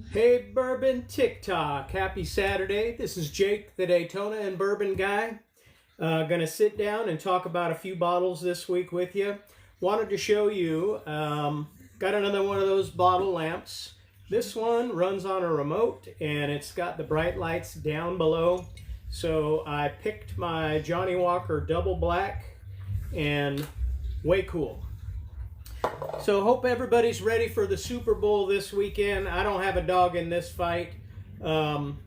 Hey Bourbon TikTok, happy Saturday. This is Jake, the Daytona and Bourbon guy. Gonna sit down and talk about a few bottles this week with you. Wanted to show you, got another one of those bottle lamps. This one runs on a remote and it's got the bright lights down below. So I picked my Johnnie Walker Double Black and way cool. So hope everybody's ready for the Super Bowl this weekend. I don't have a dog in this fight. I'm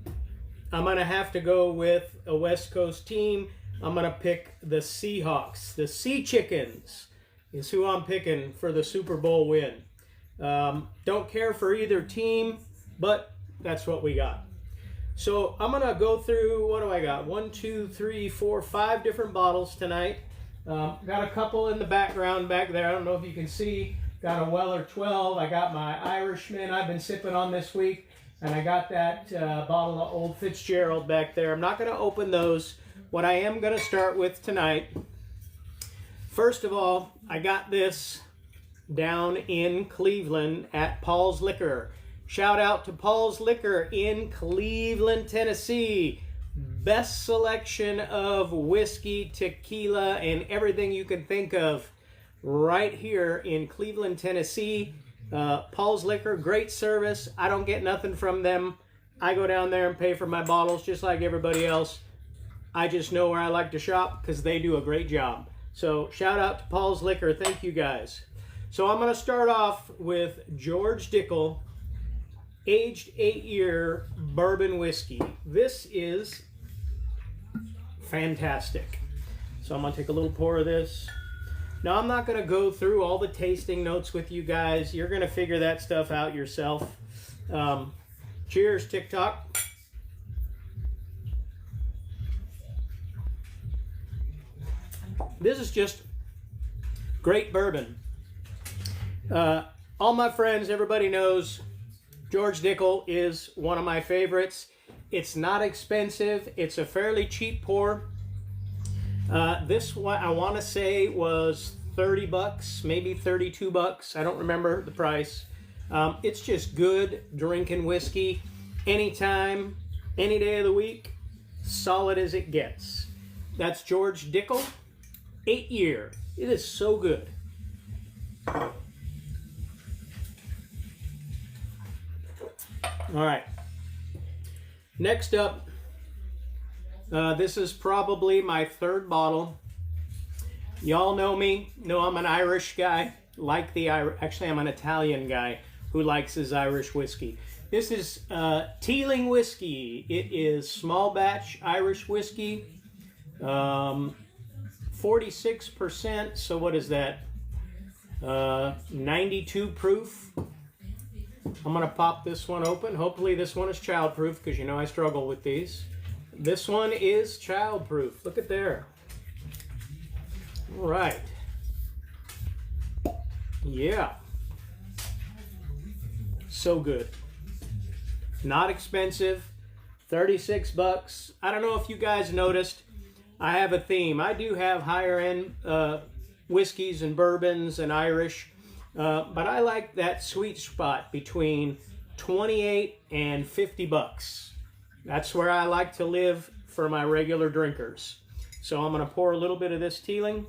going to have to go with a West Coast team. I'm going to pick the Seahawks. The Sea Chickens is who I'm picking for the Super Bowl win. Don't care for either team, but that's what we got. So I'm going to go through, what do I got? 1, 2, 3, 4, 5 different bottles tonight. Got a couple in the background back there. I don't know if you can see. Got a Weller 12. I got my Irishman I've been sipping on this week. And I got that bottle of Old Fitzgerald back there. I'm not going to open those. What I am going to start with tonight, first of all, I got this down in Cleveland at Paul's Liquor. Shout out to Paul's Liquor in Cleveland, Tennessee. Best selection of whiskey, tequila, and everything you can think of right here in Cleveland, Tennessee. Paul's Liquor, great service. I don't get nothing from them. I go down there and pay for my bottles just like everybody else. I just know where I like to shop because they do a great job. So shout out to Paul's Liquor. Thank you guys. So I'm going to start off with George Dickel aged 8-year bourbon whiskey. This is fantastic. So I'm going to take a little pour of this. Now, I'm not going to go through all the tasting notes with you guys. You're going to figure that stuff out yourself. Cheers, TikTok. This is just great bourbon. All my friends, everybody knows George Dickel is one of my favorites. It's not expensive. It's a fairly cheap pour. This one I want to say was $30, maybe $32. I don't remember the price. It's just good drinking whiskey anytime, any day of the week. Solid as it gets. That's George Dickel, 8-year. It is so good. All right. Next up, this is probably my third bottle. Y'all know me, know I'm an Irish guy, like the Irish. Actually, I'm an Italian guy who likes his Irish whiskey. This is Teeling whiskey. It is small batch Irish whiskey, 46%. So what is that? 92 proof. I'm going to pop this one open. Hopefully this one is childproof because you know I struggle with these. This one is childproof. Look at there. All right. Yeah. So good. Not expensive. $36. I don't know if you guys noticed. I have a theme. I do have higher end whiskeys and bourbons and Irish. But I like that sweet spot between $28 and $50. That's where I like to live for my regular drinkers. So I'm going to pour a little bit of this Teeling.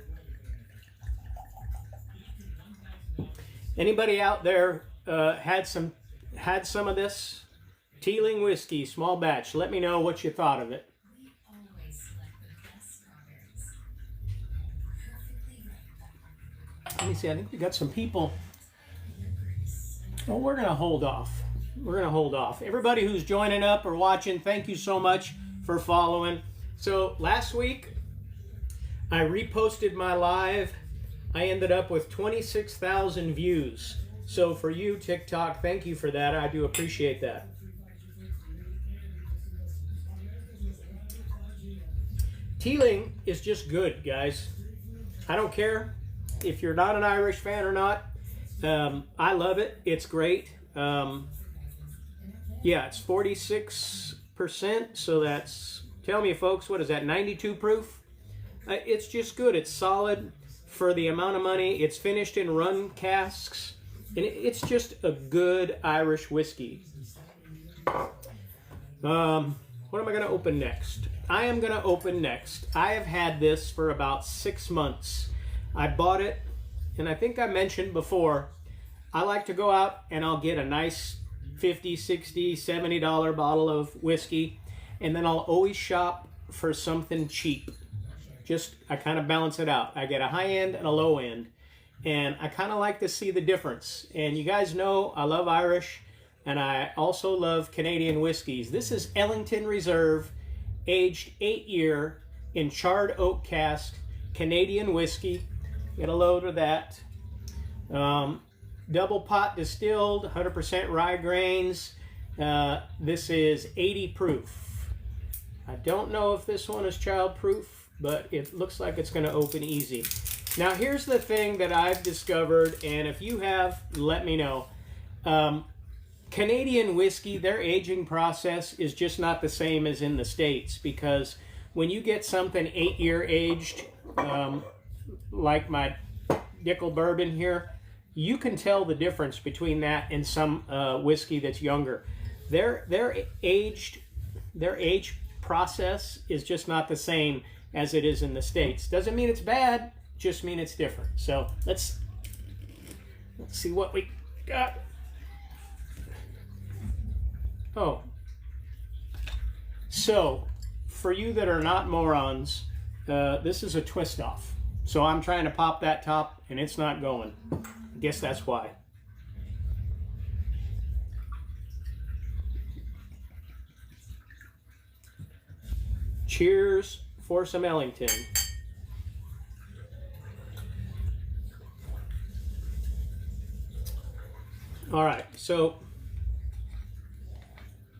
Anybody out there had some of this Teeling whiskey, small batch? Let me know what you thought of it. Let me see, I think we got some people. Well, we're going to hold off. We're going to hold off. Everybody who's joining up or watching, thank you so much for following. So last week, I reposted my live. I ended up with 26,000 views. So for you, TikTok, thank you for that. I do appreciate that. Teeling is just good, guys. I don't care if you're not an Irish fan or not. I love it. It's great. Yeah, it's 46%. So that's, tell me folks, what is that, 92 proof? It's just good. It's solid for the amount of money. It's finished in run casks. And it's just a good Irish whiskey. What am I going to open next? I am going to open next. I have had this for about 6 months. I bought it, and I think I mentioned before, I like to go out and I'll get a nice $50, $60, $70 bottle of whiskey, and then I'll always shop for something cheap. I kind of balance it out. I get a high end and a low end, and I kind of like to see the difference. And you guys know I love Irish, and I also love Canadian whiskeys. This is Ellington Reserve, aged 8-year in charred oak cask, Canadian whiskey. Get a load of that. Double pot distilled, 100% rye grains. This is 80 proof. I don't know if this one is child proof, but it looks like it's going to open easy. Now here's the thing that I've discovered, and if you have, let me know. Canadian whiskey, their aging process is just not the same as in the States, because when you get something 8-year aged, like my Dickel bourbon here, you can tell the difference between that and some whiskey that's younger. Their age process is just not the same as it is in the States. Doesn't mean it's bad, just mean it's different. So let's see what we got. Oh, so for you that are not morons, this is a twist off. So I'm trying to pop that top and it's not going. I guess that's why. Cheers for some Ellington. All right, so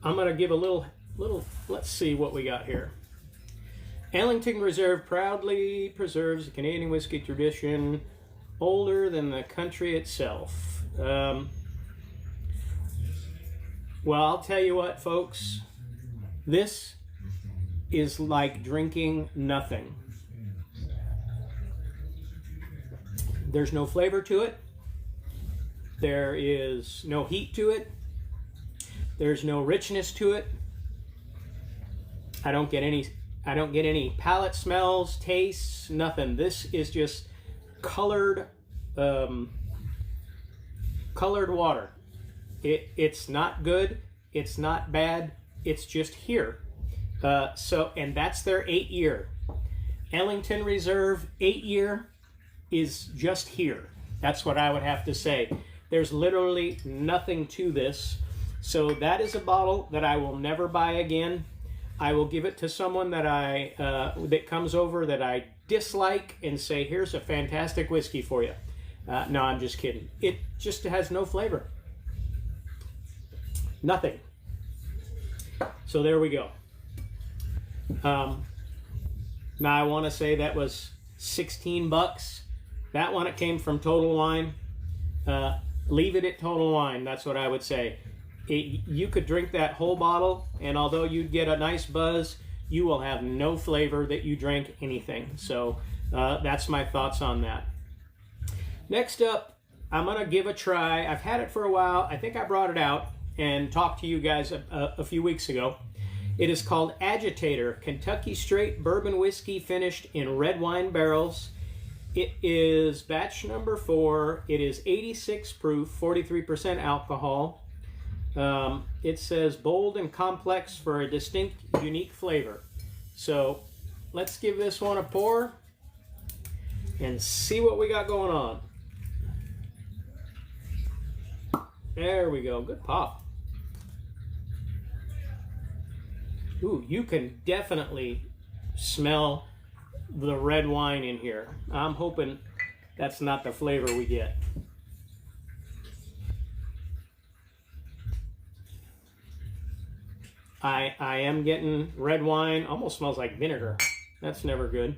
I'm going to give a little, let's see what we got here. Ellington Reserve proudly preserves the Canadian whiskey tradition, older than the country itself. Well, I'll tell you what, folks. This is like drinking nothing. There's no flavor to it. There is no heat to it. There's no richness to it. I don't get any palate smells, tastes, nothing. This is just colored water. It's not good. It's not bad. It's just here. And that's their 8-year. Ellington Reserve 8-year is just here. That's what I would have to say. There's literally nothing to this. So that is a bottle that I will never buy again. I will give it to someone that that comes over that I dislike and say, here's a fantastic whiskey for you. No, I'm just kidding. It just has no flavor. Nothing. So there we go. Now I want to say that was 16 bucks. That one, it came from Total Wine. Leave it at Total Wine. That's what I would say. You could drink that whole bottle, and although you'd get a nice buzz, you will have no flavor that you drank anything. So that's my thoughts on that. Next up, I'm going to give a try. I've had it for a while. I think I brought it out and talked to you guys a few weeks ago. It is called Agitator, Kentucky Straight Bourbon Whiskey finished in red wine barrels. It is batch number 4. It is 86 proof, 43% alcohol. It says bold and complex for a distinct, unique flavor. So let's give this one a pour and see what we got going on. There we go. Good pop. Ooh, you can definitely smell the red wine in here. I'm hoping that's not the flavor we get. I am getting red wine. Almost smells like vinegar. That's never good.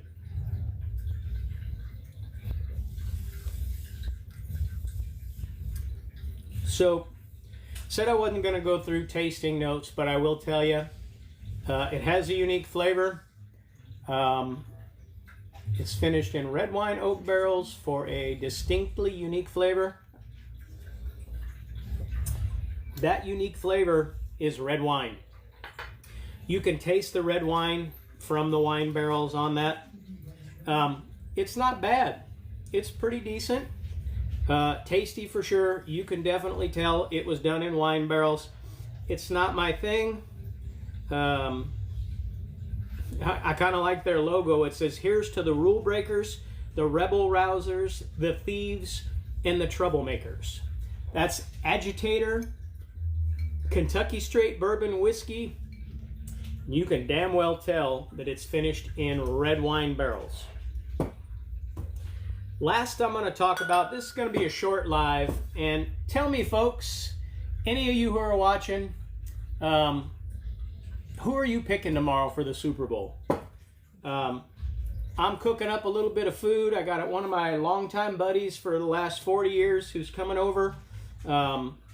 So, said I wasn't going to go through tasting notes, but I will tell you, it has a unique flavor. It's finished in red wine oak barrels for a distinctly unique flavor. That unique flavor is red wine. You can taste the red wine from the wine barrels on that. It's not bad. It's pretty decent. Tasty for sure. You can definitely tell it was done in wine barrels. It's not my thing. I kind of like their logo. It says, "Here's to the rule breakers, the rebel rousers, the thieves, and the troublemakers." That's Agitator, Kentucky Straight Bourbon Whiskey. You can damn well tell that it's finished in red wine barrels. Last I'm going to talk about, this is going to be a short live, and tell me folks, any of you who are watching, who are you picking tomorrow for the Super Bowl? I'm cooking up a little bit of food. I got one of my longtime buddies for the last 40 years who's coming over.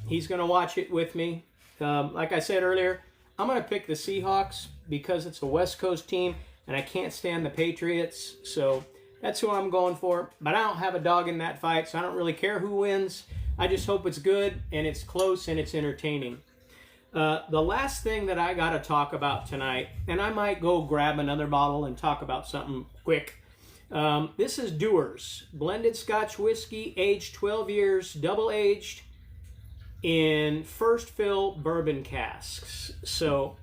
He's going to watch it with me. Like I said earlier, I'm going to pick the Seahawks because it's a West Coast team and I can't stand the Patriots. So that's who I'm going for. But I don't have a dog in that fight, so I don't really care who wins. I just hope it's good and it's close and it's entertaining. The last thing that I got to talk about tonight, and I might go grab another bottle and talk about something quick. This is Dewar's blended Scotch whiskey, aged 12 years, double aged in first fill bourbon casks. So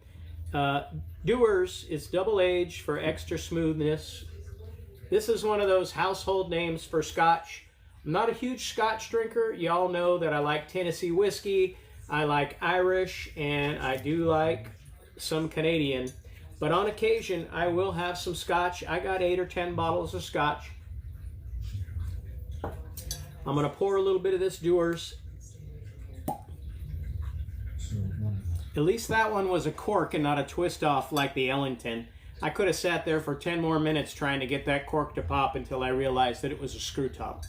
Dewar's is double aged for extra smoothness. This is one of those household names for Scotch. I'm not a huge Scotch drinker. Y'all know that I like Tennessee whiskey, I like Irish, and I do like some Canadian. But on occasion, I will have some Scotch. I got 8 or 10 bottles of Scotch. I'm going to pour a little bit of this Dewar's. At least that one was a cork and not a twist off like the Ellington. I could have sat there for 10 more minutes trying to get that cork to pop until I realized that it was a screw top.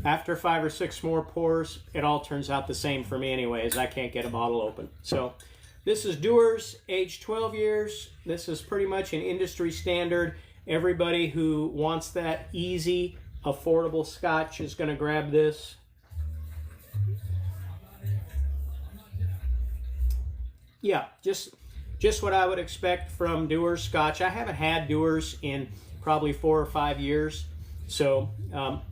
After 5 or 6 more pours, it all turns out the same for me anyways. I can't get a bottle open. So this is Dewar's, aged 12 years. This is pretty much an industry standard. Everybody who wants that easy, affordable Scotch is going to grab this. Yeah, just what I would expect from Dewar's Scotch. I haven't had Dewar's in probably 4 or 5 years. So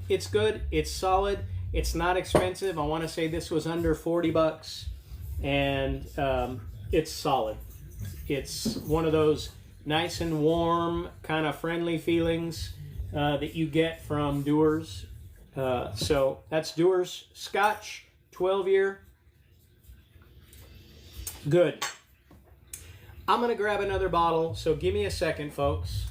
it's good, it's solid, it's not expensive. I want to say this was under 40 bucks, and it's solid. It's one of those nice and warm, kind of friendly feelings that you get from Dewar's. So that's Dewar's Scotch, 12-year. Good. I'm going to grab another bottle, so give me a second, folks.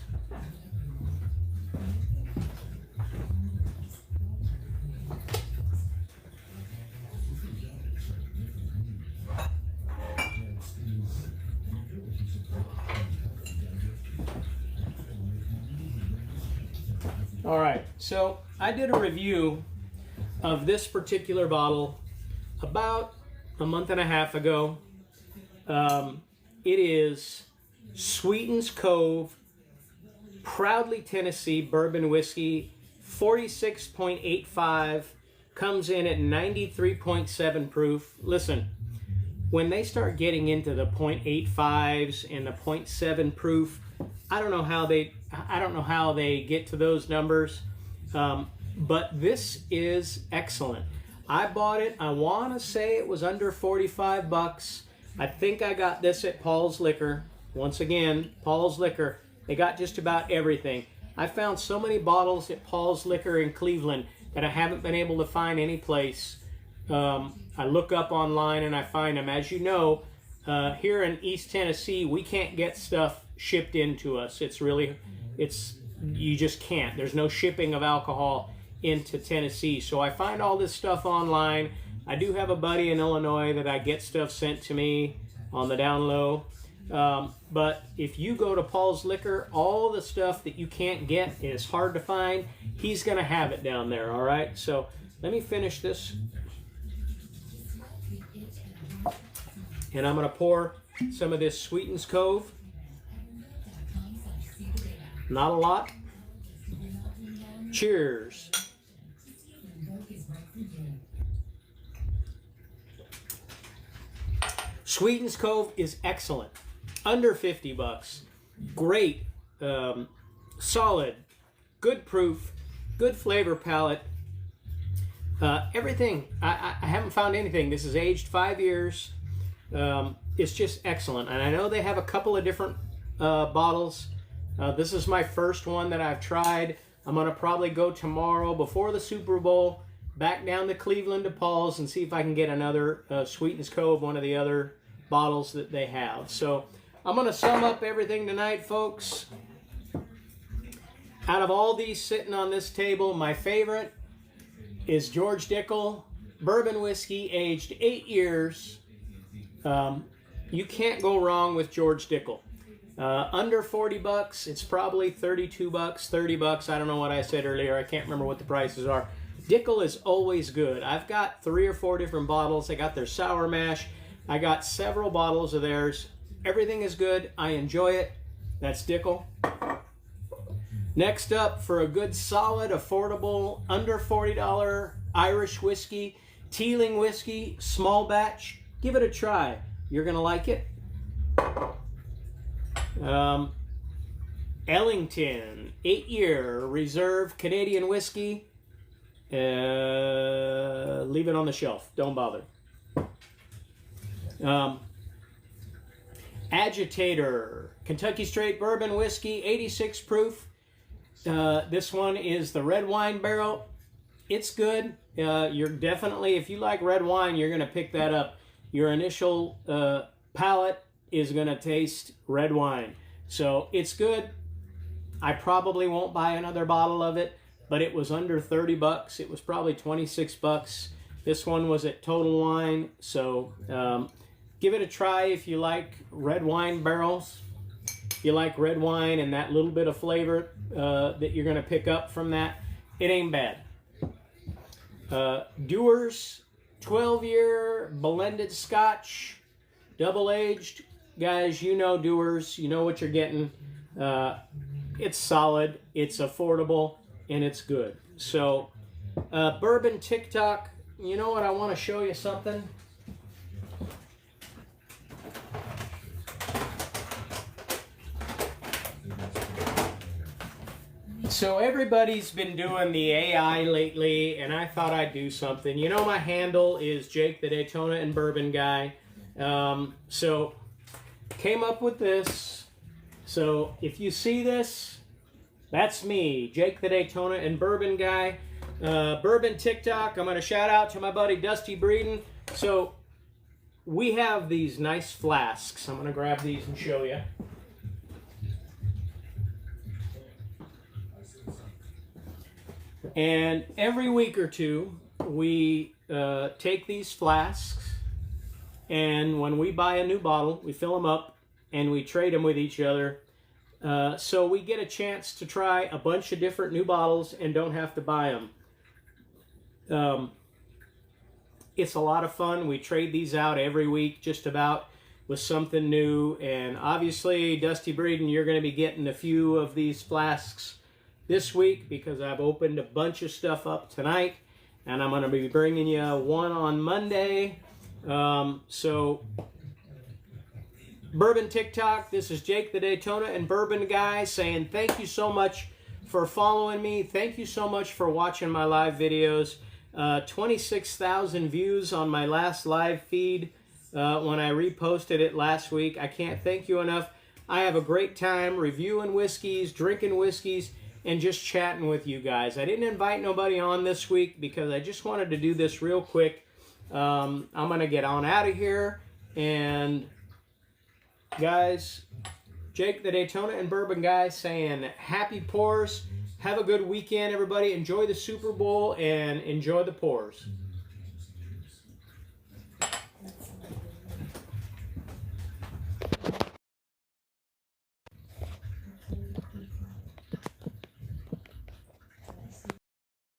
All right, so I did a review of this particular bottle about a month and a half ago. It is Sweetens Cove Proudly Tennessee Bourbon Whiskey, 46.85, comes in at 93.7 proof. Listen, when they start getting into the 0.85s and the 0.7 proof, I don't know how they get to those numbers, but this is excellent. I bought it, I want to say it was under 45 bucks. I think I got this at Paul's Liquor. Once again, Paul's Liquor. They got just about everything. I found so many bottles at Paul's Liquor in Cleveland that I haven't been able to find any place. I look up online and I find them. As you know, here in East Tennessee, we can't get stuff shipped into us. You just can't. There's no shipping of alcohol into Tennessee. So I find all this stuff online. I do have a buddy in Illinois that I get stuff sent to me on the down low. But if you go to Paul's Liquor, all the stuff that you can't get is hard to find. He's going to have it down there, all right? So let me finish this. And I'm going to pour some of this Sweetens Cove. Not a lot. Cheers. Sweetens Cove is excellent. Under 50 bucks. Great. Solid. Good proof. Good flavor palette. Everything. I haven't found anything. This is aged 5 years. It's just excellent. And I know they have a couple of different bottles. This is my first one that I've tried. I'm going to probably go tomorrow before the Super Bowl back down to Cleveland to Paul's and see if I can get another Sweetens Cove, one of the other bottles that they have. So I'm going to sum up everything tonight, folks. Out of all these sitting on this table, my favorite is George Dickel bourbon whiskey, aged 8 years. You can't go wrong with George Dickel. Under 40 bucks, it's probably 32 bucks, 30 bucks. I don't know what I said earlier. I can't remember what the prices are. Dickel is always good. I've got 3 or 4 different bottles. I got their sour mash. I got several bottles of theirs. Everything is good. I enjoy it. That's Dickel. Next up, for a good, solid, affordable, under $40 Irish whiskey, Teeling whiskey, small batch. Give it a try. You're going to like it. Ellington, 8-year reserve Canadian whiskey. Leave it on the shelf. Don't bother. Agitator, Kentucky Straight Bourbon Whiskey, 86 proof. This one is the red wine barrel. It's good. You're definitely, if you like red wine, you're going to pick that up. Your initial palate is going to taste red wine. So it's good. I probably won't buy another bottle of it, but it was under 30 bucks. It was probably 26 bucks. This one was at Total Wine. So give it a try if you like red wine barrels. If you like red wine and that little bit of flavor that you're going to pick up from that, it ain't bad. Dewar's 12-year blended Scotch, double-aged. Guys, you know Dewar's. You know what you're getting. It's solid, it's affordable, and it's good. So, Bourbon TikTok, you know what? I want to show you something. So everybody's been doing the AI lately, and I thought I'd do something. You know, my handle is Jake the Daytona and Bourbon Guy. So came up with this. So if you see this, that's me, Jake the Daytona and Bourbon Guy. Bourbon TikTok, I'm going to shout out to my buddy Dusty Breeden. So we have these nice flasks. I'm going to grab these and show you. And every week or two, we take these flasks, and when we buy a new bottle, we fill them up, and we trade them with each other. So we get a chance to try a bunch of different new bottles and don't have to buy them. It's a lot of fun. We trade these out every week, just about, with something new. And obviously, Dusty Breeden, you're going to be getting a few of these flasks this week because I've opened a bunch of stuff up tonight, and I'm going to be bringing you one on Monday. So Bourbon TikTok, this is Jake the Daytona and Bourbon Guy saying thank you so much for following me. Thank you so much for watching my live videos. 26,000 views on my last live feed when I reposted it last week. I can't thank you enough. I have a great time reviewing whiskeys, drinking whiskeys, and just chatting with you guys. I didn't invite nobody on this week because I just wanted to do this real quick. I'm going to get on out of here. And guys, Jake the Daytona and Bourbon Guy saying happy pours. Have a good weekend, everybody. Enjoy the Super Bowl and enjoy the pours.